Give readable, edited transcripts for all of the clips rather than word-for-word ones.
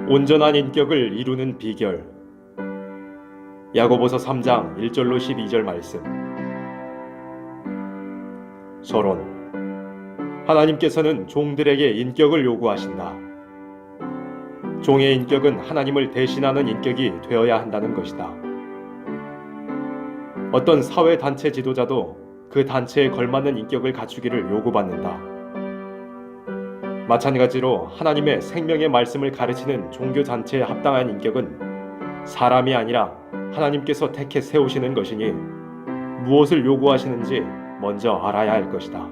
온전한 인격을 이루는 비결. 야고보서 3장 1절로 12절 말씀. 서론. 하나님께서는 종들에게 인격을 요구하신다. 종의 인격은 하나님을 대신하는 인격이 되어야 한다는 것이다. 어떤 사회단체 지도자도 그 단체에 걸맞는 인격을 갖추기를 요구받는다. 마찬가지로 하나님의 생명의 말씀을 가르치는 종교단체에 합당한 인격은 사람이 아니라 하나님께서 택해 세우시는 것이니 무엇을 요구하시는지 먼저 알아야 할 것이다.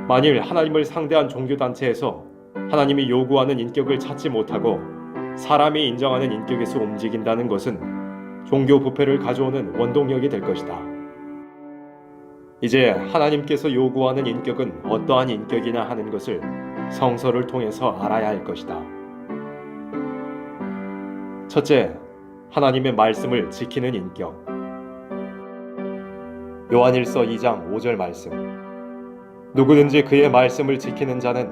만일 하나님을 상대한 종교단체에서 하나님이 요구하는 인격을 찾지 못하고 사람이 인정하는 인격에서 움직인다는 것은 종교 부패를 가져오는 원동력이 될 것이다. 이제 하나님께서 요구하는 인격은 어떠한 인격이냐 하는 것을 성서를 통해서 알아야 할 것이다. 첫째, 하나님의 말씀을 지키는 인격. 요한일서 2장 5절 말씀. 누구든지 그의 말씀을 지키는 자는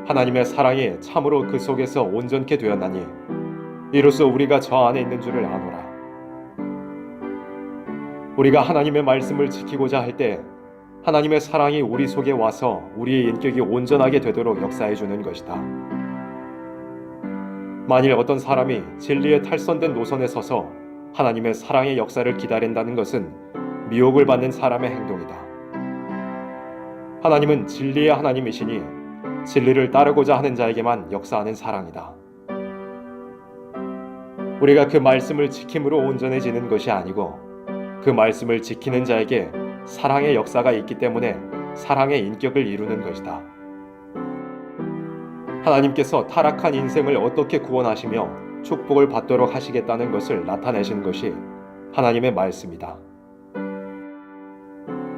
하나님의 사랑이 참으로 그 속에서 온전케 되었나니 이로써 우리가 저 안에 있는 줄을 아노라. 우리가 하나님의 말씀을 지키고자 할 때 하나님의 사랑이 우리 속에 와서 우리의 인격이 온전하게 되도록 역사해 주는 것이다. 만일 어떤 사람이 진리에 탈선된 노선에 서서 하나님의 사랑의 역사를 기다린다는 것은 미혹을 받는 사람의 행동이다. 하나님은 진리의 하나님이시니 진리를 따르고자 하는 자에게만 역사하는 사랑이다. 우리가 그 말씀을 지킴으로 온전해지는 것이 아니고 그 말씀을 지키는 자에게 사랑의 역사가 있기 때문에 사랑의 인격을 이루는 것이다. 하나님께서 타락한 인생을 어떻게 구원하시며 축복을 받도록 하시겠다는 것을 나타내신 것이 하나님의 말씀이다.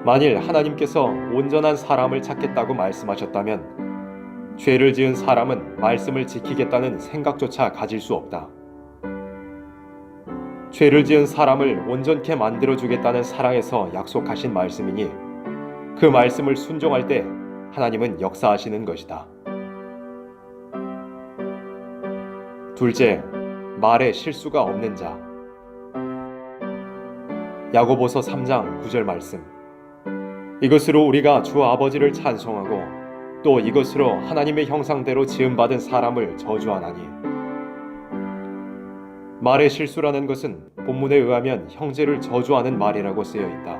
만일 하나님께서 온전한 사람을 찾겠다고 말씀하셨다면 죄를 지은 사람은 말씀을 지키겠다는 생각조차 가질 수 없다. 죄를 지은 사람을 온전케 만들어주겠다는 사랑에서 약속하신 말씀이니 그 말씀을 순종할 때 하나님은 역사하시는 것이다. 둘째, 말에 실수가 없는 자. 야고보서 3장 9절 말씀. 이것으로 우리가 주 아버지를 찬송하고 또 이것으로 하나님의 형상대로 지음받은 사람을 저주하나니. 말의 실수라는 것은 본문에 의하면 형제를 저주하는 말이라고 쓰여 있다.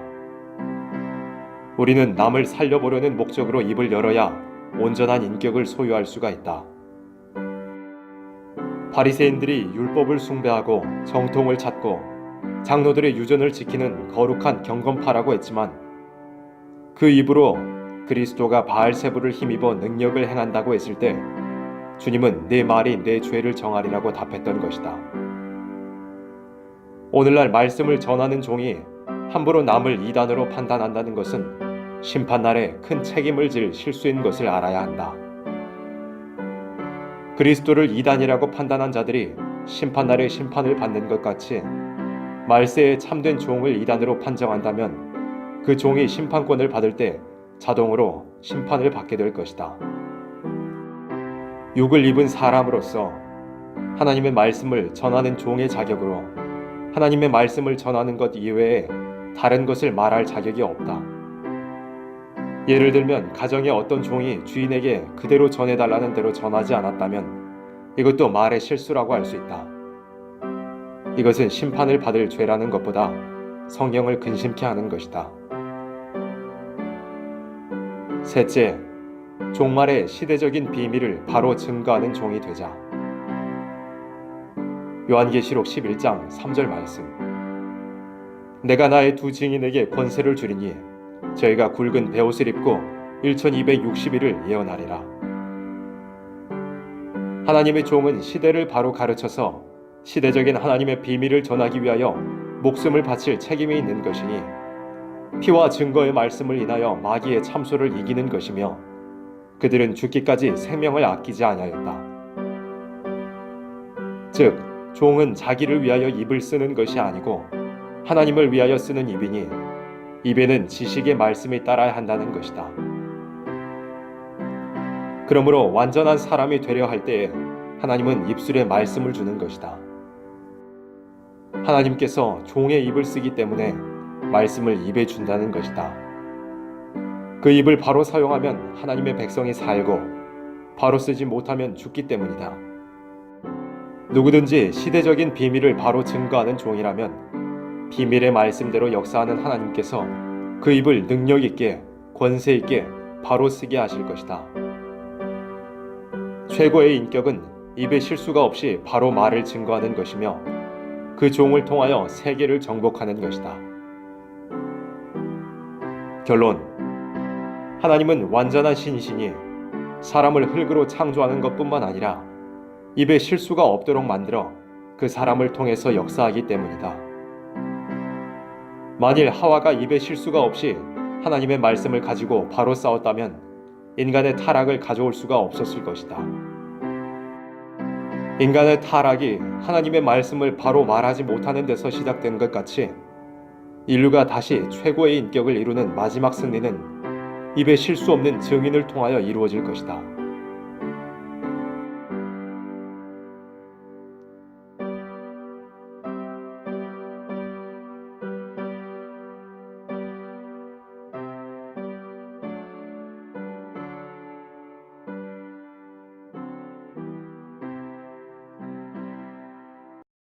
우리는 남을 살려보려는 목적으로 입을 열어야 온전한 인격을 소유할 수가 있다. 바리새인들이 율법을 숭배하고 정통을 찾고 장로들의 유전을 지키는 거룩한 경건파라고 했지만 그 입으로 그리스도가 바알세불을 힘입어 능력을 행한다고 했을 때 주님은 내 말이 내 죄를 정하리라고 답했던 것이다. 오늘날 말씀을 전하는 종이 함부로 남을 이단으로 판단한다는 것은 심판날에 큰 책임을 질 실수인 것을 알아야 한다. 그리스도를 이단이라고 판단한 자들이 심판날에 심판을 받는 것 같이 말세에 참된 종을 이단으로 판정한다면 그 종이 심판권을 받을 때 자동으로 심판을 받게 될 것이다. 육을 입은 사람으로서 하나님의 말씀을 전하는 종의 자격으로 하나님의 말씀을 전하는 것 이외에 다른 것을 말할 자격이 없다. 예를 들면 가정의 어떤 종이 주인에게 그대로 전해달라는 대로 전하지 않았다면 이것도 말의 실수라고 할 수 있다. 이것은 심판을 받을 죄라는 것보다 성경을 근심케 하는 것이다. 셋째, 종말의 시대적인 비밀을 바로 증거하는 종이 되자. 요한계시록 11장 3절 말씀. 내가 나의 두 증인에게 권세를 주리니 저희가 굵은 베옷을 입고 1260일을 예언하리라. 하나님의 종은 시대를 바로 가르쳐서 시대적인 하나님의 비밀을 전하기 위하여 목숨을 바칠 책임이 있는 것이니 피와 증거의 말씀을 인하여 마귀의 참소를 이기는 것이며 그들은 죽기까지 생명을 아끼지 아니하였다. 즉 종은 자기를 위하여 입을 쓰는 것이 아니고 하나님을 위하여 쓰는 입이니 입에는 지식의 말씀이 따라야 한다는 것이다. 그러므로 완전한 사람이 되려 할 때에 하나님은 입술에 말씀을 주는 것이다. 하나님께서 종의 입을 쓰기 때문에 말씀을 입에 준다는 것이다. 그 입을 바로 사용하면 하나님의 백성이 살고 바로 쓰지 못하면 죽기 때문이다. 누구든지 시대적인 비밀을 바로 증거하는 종이라면 비밀의 말씀대로 역사하는 하나님께서 그 입을 능력 있게 권세 있게 바로 쓰게 하실 것이다. 최고의 인격은 입에 실수가 없이 바로 말을 증거하는 것이며 그 종을 통하여 세계를 정복하는 것이다. 결론: 하나님은 완전한 신이시니 사람을 흙으로 창조하는 것뿐만 아니라 입에 실수가 없도록 만들어 그 사람을 통해서 역사하기 때문이다. 만일 하와가 입에 실수가 없이 하나님의 말씀을 가지고 바로 싸웠다면 인간의 타락을 가져올 수가 없었을 것이다. 인간의 타락이 하나님의 말씀을 바로 말하지 못하는 데서 시작된 것 같이 인류가 다시 최고의 인격을 이루는 마지막 승리는 입에 실수 없는 증인을 통하여 이루어질 것이다.